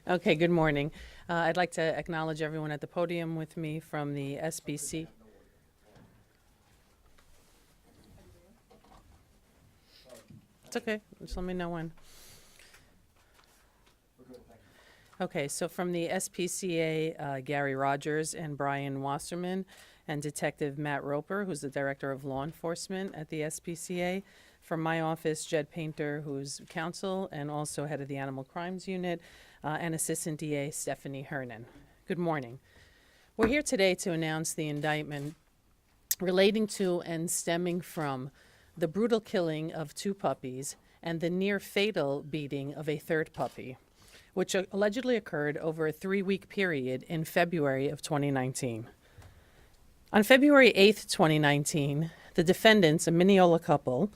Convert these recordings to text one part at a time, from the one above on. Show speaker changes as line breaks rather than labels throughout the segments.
Okay, good morning. I'd like to acknowledge everyone at the podium with me from the SBC. It's okay, just let me know when. Okay, so from the SPCA, Gary Rogers and Brian Wasserman, and Detective Matt Roper, who's the Director of Law Enforcement at the SPCA. From my office, Jed Painter, who's counsel and also head of the Animal Crimes Unit, and Assistant DA Stephanie Hernan. Good morning. We're here today to announce the indictment relating to and stemming from the brutal killing of 2 puppies and the near-fatal beating of a 3rd puppy, which allegedly occurred over a 3-week period in February of 2019. On February 8th, 2019, the defendants, a Mineola couple,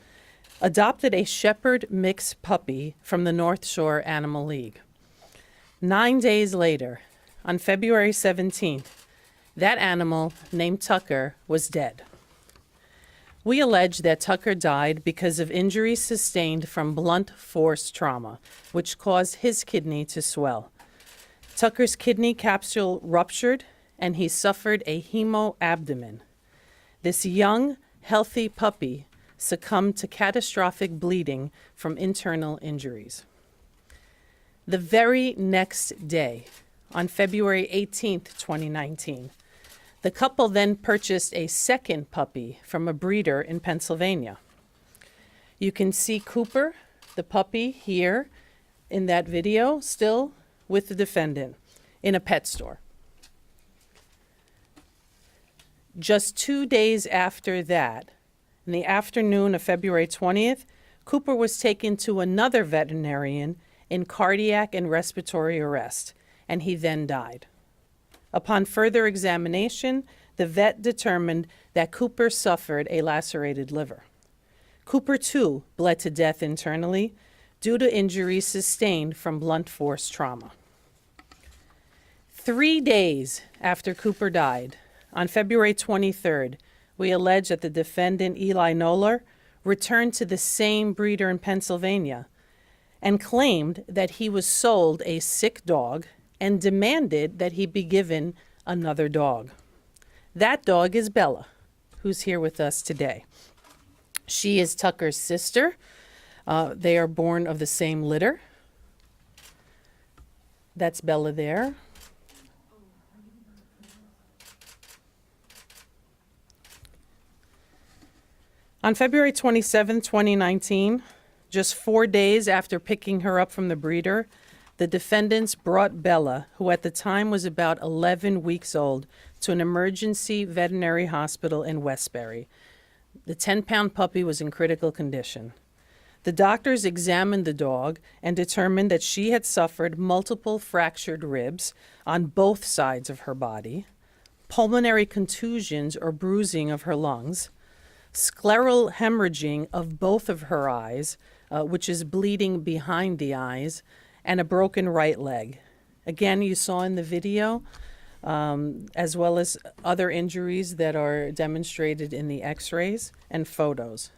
adopted a shepherd mix puppy from the North Shore Animal League. 9 days later, on February 17th, that animal, named Tucker, was dead. We allege that Tucker died because of injuries sustained from blunt force trauma, which caused his kidney to swell. Tucker's kidney capsule ruptured, and he suffered a hemoabdomen. This young, healthy puppy succumbed to catastrophic bleeding from internal injuries. The very next day, on February 18th, 2019, the couple then purchased a 2nd puppy from a breeder in Pennsylvania. You can see Cooper, the puppy, here in that video, still with the defendant in a pet store. Just 2 days after that, in the afternoon of February 20th, Cooper was taken to another veterinarian in cardiac and respiratory arrest, and he then died. Upon further examination, the vet determined that Cooper suffered a lacerated liver. Cooper, too, bled to death internally due to injuries sustained from blunt force trauma. 3 days after Cooper died, on February 23rd, we allege that the defendant, Ellie Knoller, returned to the same breeder in Pennsylvania and claimed that he was sold a sick dog and demanded that he be given another dog. That dog is Bella, who's here with us today. She is Tucker's sister. They are born of the same litter. That's Bella there. On February 27, 2019, just 4 days after picking her up from the breeder, the defendants brought Bella, who at the time was about 11 weeks old, to an emergency veterinary hospital in Westbury. The 10-pound puppy was in critical condition. The doctors examined the dog and determined that she had suffered multiple fractured ribs on both sides of her body, pulmonary contusions or bruising of her lungs, scleral hemorrhaging of both of her eyes, which is bleeding behind the eyes, and a broken right leg. Again, you saw in the video, as well as other injuries that are demonstrated in the x-rays and photos.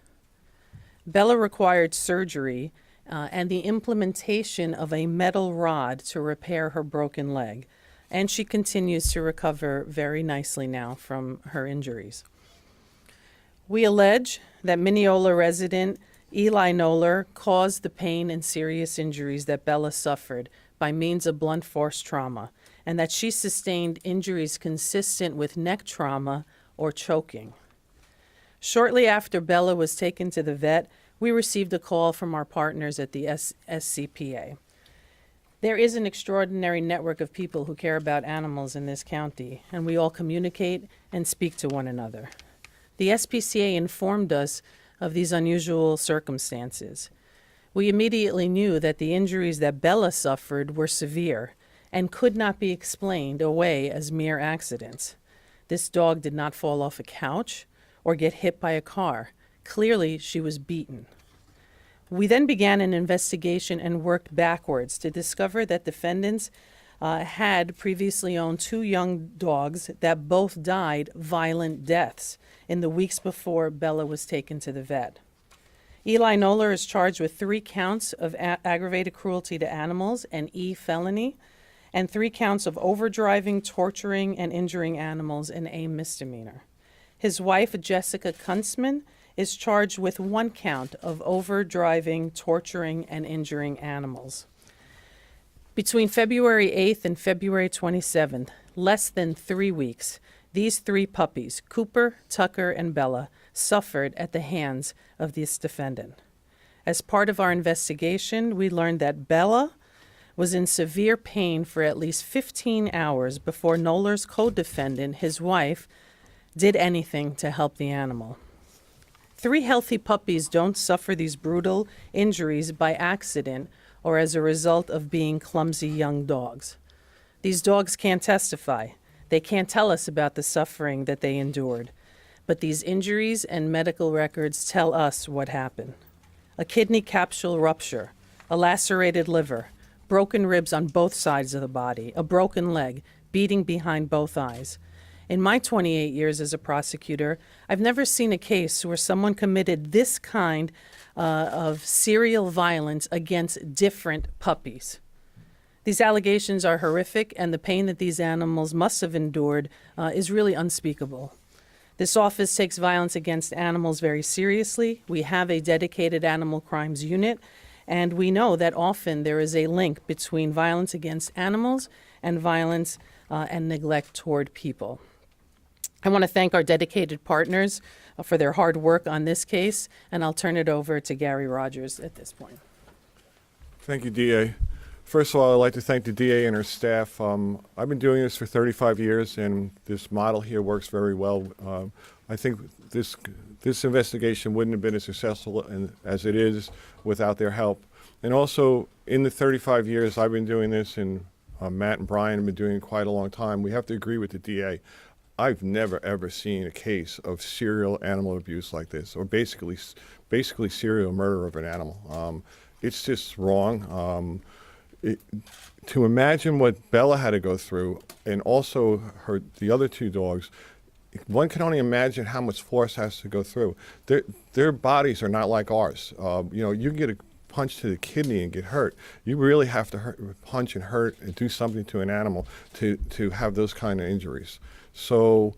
Bella required surgery and the implementation of a metal rod to repair her broken leg, and she continues to recover very nicely now from her injuries. We allege that Mineola resident Ellie Knoller caused the pain and serious injuries that Bella suffered by means of blunt force trauma, and that she sustained injuries consistent with neck trauma or choking. Shortly after Bella was taken to the vet, we received a call from our partners at the SCPA. There is an extraordinary network of people who care about animals in this county, and we all communicate and speak to one another. The SPCA informed us of these unusual circumstances. We immediately knew that the injuries that Bella suffered were severe and could not be explained away as mere accidents. This dog did not fall off a couch or get hit by a car. Clearly, she was beaten. We then began an investigation and worked backwards to discover that defendants had previously owned 2 young dogs that both died violent deaths in the weeks before Bella was taken to the vet. Ellie Knoller is charged with 3 counts of aggravated cruelty to animals and felony. and 3 counts of overdriving, torturing, and injuring animals in a misdemeanor. His wife, Jessica Kuncman, is charged with 1 count of overdriving, torturing, and injuring animals. Between February 8th and February 27th, less than 3 weeks, these 3 puppies, Cooper, Tucker, and Bella, suffered at the hands of this defendant. As part of our investigation, we learned that Bella was in severe pain for at least 15 hours before Knoller's co-defendant, his wife, did anything to help the animal. 3 healthy puppies don't suffer these brutal injuries by accident or as a result of being clumsy young dogs. These dogs can't testify. They can't tell us about the suffering that they endured. But these injuries and medical records tell us what happened. A kidney capsule rupture, a lacerated liver, broken ribs on both sides of the body, a broken leg, beating behind both eyes. In my 28 years as a prosecutor, I've never seen a case where someone committed this kind of serial violence against different puppies. These allegations are horrific, and the pain that these animals must have endured is really unspeakable. This office takes violence against animals very seriously. We have a dedicated animal crimes unit, and we know that often there is a link between violence against animals and violence and neglect toward people. I want to thank our dedicated partners for their hard work on this case, and I'll turn it over to Gary Rogers at this point.
Thank you, DA. First of all, I'd like to thank the DA and her staff. I've been doing this for 35 years, and this model here works very well. I think this investigation wouldn't have been as successful as it is without their help. And also, in the 35 years I've been doing this, and Matt and Brian have been doing it quite a long time, we have to agree with the DA. I've never, ever seen a case of serial animal abuse like this, or basically serial murder of an animal. It's just wrong. To imagine what Bella had to go through, and also the other 2 dogs, one can only imagine how much force has to go through. Their bodies are not like ours. You can get a punch to the kidney and get hurt. You really have to punch and hurt and do something to an animal to have those kind of injuries. So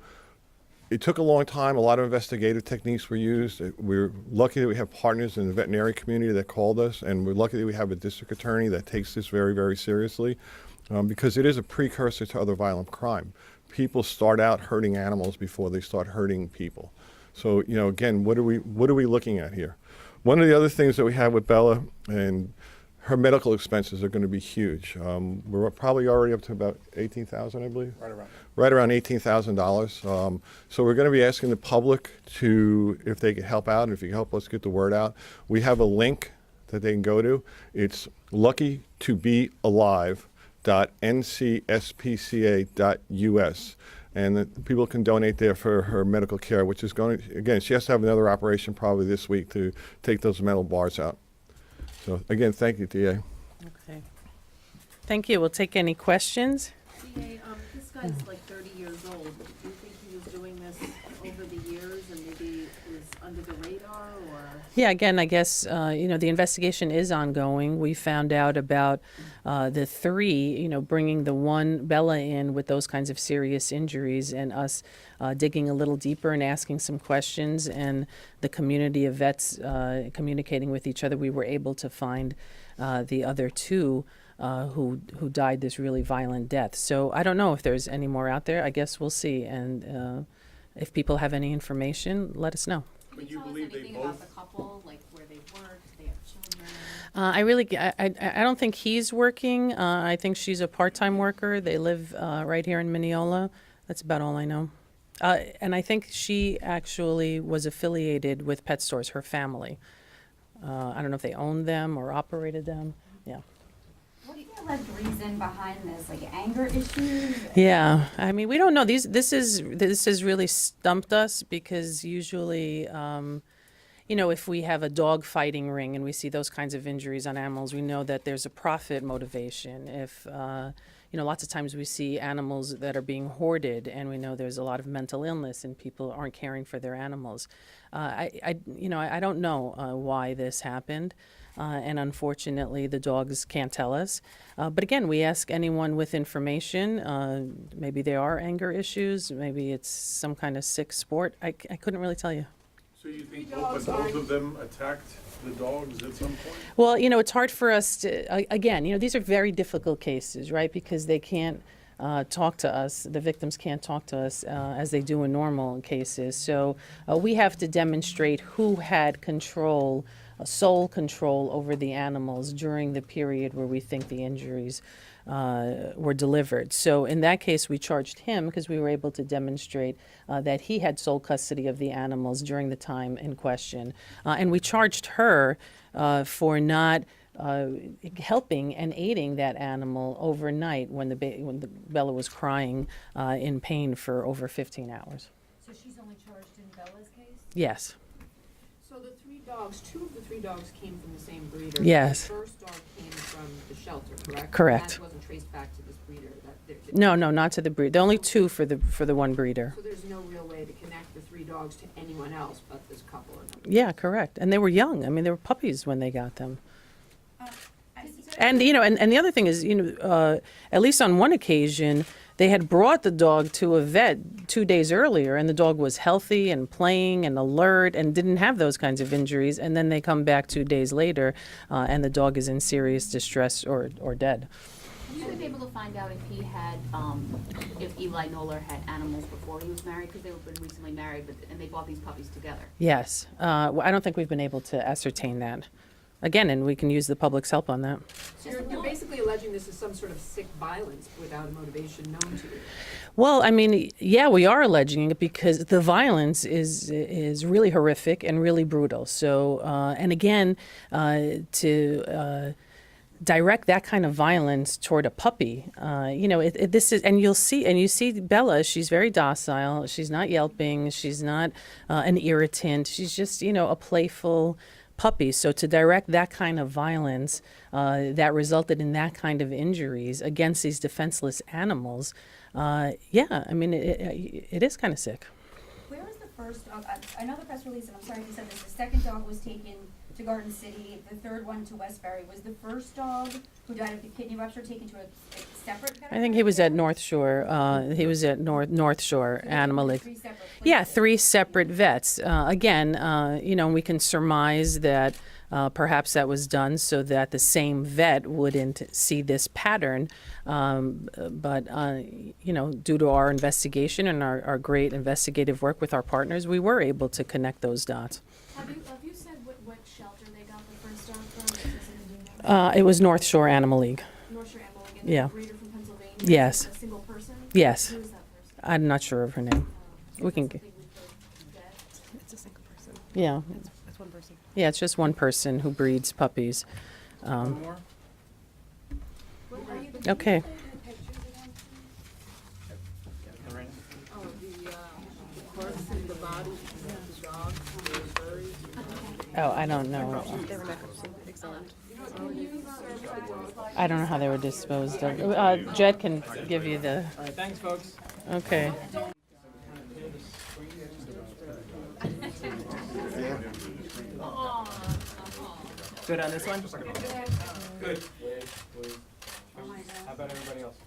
it took a long time. A lot of investigative techniques were used. We're lucky that we have partners in the veterinary community that called us, and we're lucky that we have a district attorney that takes this very, very seriously, because it is a precursor to other violent crime. People start out hurting animals before they start hurting people. So, again, what are we looking at here? One of the other things that we have with Bella, and her medical expenses are going to be huge. We're probably already up to about $18,000, I believe. Right around $18,000. So we're going to be asking the public if they can help out, and if you can help us get the word out. We have a link that they can go to. It's luckytobealive.ncspca.us. And that people can donate there for her medical care, which is again, she has to have another operation probably this week to take those metal bars out. So again, thank you, DA.
Okay. Thank you. We'll take any questions.
DA, this guy's like 30 years old. Do you think he was doing this over the years and maybe it was under the radar, or?
Yeah, again, I guess, the investigation is ongoing. We found out about the 3, bringing the one Bella in with those kinds of serious injuries, and us digging a little deeper and asking some questions, and the community of vets communicating with each other. We were able to find the other 2 who died this really violent death. So I don't know if there's any more out there. I guess we'll see. And if people have any information, let us know.
Can you tell us anything about the couple, like where they work, they have children?
I don't think he's working. I think she's a part-time worker. They live right here in Mineola. That's about all I know. And I think she actually was affiliated with pet stores, her family. I don't know if they owned them or operated them. Yeah.
What do you alleged reason behind this? Like anger issues?
Yeah, I mean, we don't know. This has really stumped us, because usually, if we have a dog fighting ring and we see those kinds of injuries on animals, we know that there's a profit motivation. If lots of times we see animals that are being hoarded, and we know there's a lot of mental illness and people aren't caring for their animals. I don't know why this happened. And unfortunately, the dogs can't tell us. But again, we ask anyone with information. Maybe there are anger issues. Maybe it's some kind of sick sport. I couldn't really tell you.
So you think both of them attacked the dogs at some point?
Well, it's hard for us to, again, these are very difficult cases, right? Because they can't talk to us. The victims can't talk to us as they do in normal cases. So we have to demonstrate who had control, sole control over the animals during the period where we think the injuries were delivered. So in that case, we charged him because we were able to demonstrate that he had sole custody of the animals during the time in question. And we charged her for not helping and aiding that animal overnight when the Bella was crying in pain for over 15 hours.
So she's only charged in Bella's case?
Yes.
So the three dogs, two of the three dogs came from the same breeder.
Yes.
The first dog came from the shelter, correct?
Correct.
That wasn't traced back to this breeder?
No, not to the breed. The only two for the one breeder.
So there's no real way to connect the three dogs to anyone else but this couple?
Yeah, correct. And they were young. I mean, they were puppies when they got them. And and the other thing is, at least on one occasion, they had brought the dog to a vet 2 days earlier, and the dog was healthy and playing and alert and didn't have those kinds of injuries. And then they come back 2 days later, and the dog is in serious distress or dead.
Have you been able to find out if he had, if Eli Knoller had animals before he was married? Because they were recently married, and they bought these puppies together.
Yes. I don't think we've been able to ascertain that. Again, and we can use the public's help on that.
So you're basically alleging this is some sort of sick violence without a motivation known to you?
Well, I mean, yeah, we are alleging it because the violence is really horrific and really brutal. So, and again, to direct that kind of violence toward a puppy, this is, and you see Bella, she's very docile. She's not yelping. She's not an irritant. She's just, a playful puppy. So to direct that kind of violence that resulted in that kind of injuries against these defenseless animals, I mean, it is kind of sick.
Where was the first dog? I know the press release, and I'm sorry if you said this, the second dog was taken to Garden City, the third one to Westbury. Was the first dog who died of the kidney rupture taken to a separate vet?
I think he was at North Shore. He was at North Shore Animal League.
3 separate places.
Yeah, 3 separate vets. Again, we can surmise that perhaps that was done so that the same vet wouldn't see this pattern. But due to our investigation and our great investigative work with our partners, we were able to connect those dots.
Have you said what shelter they got the first dog from?
It was North Shore Animal League.
North Shore Animal League, and
Yeah.
the breeder from Pennsylvania?
Yes.
A single person?
Yes.
Who is that person?
I'm not sure of her name. We can.
Something we could get?
It's a single person.
Yeah.
It's one person.
Yeah, it's just one person who breeds puppies.
One more?
Okay.
Lorraine?
Oh, the corpse and the body, the dog, the birds.
Oh, I don't know.
They were necropsy. Excellent.
I don't know how they were disposed of. Jed can give you the.
All right, thanks, folks.
Okay.
Good on this one? Good. How about everybody else?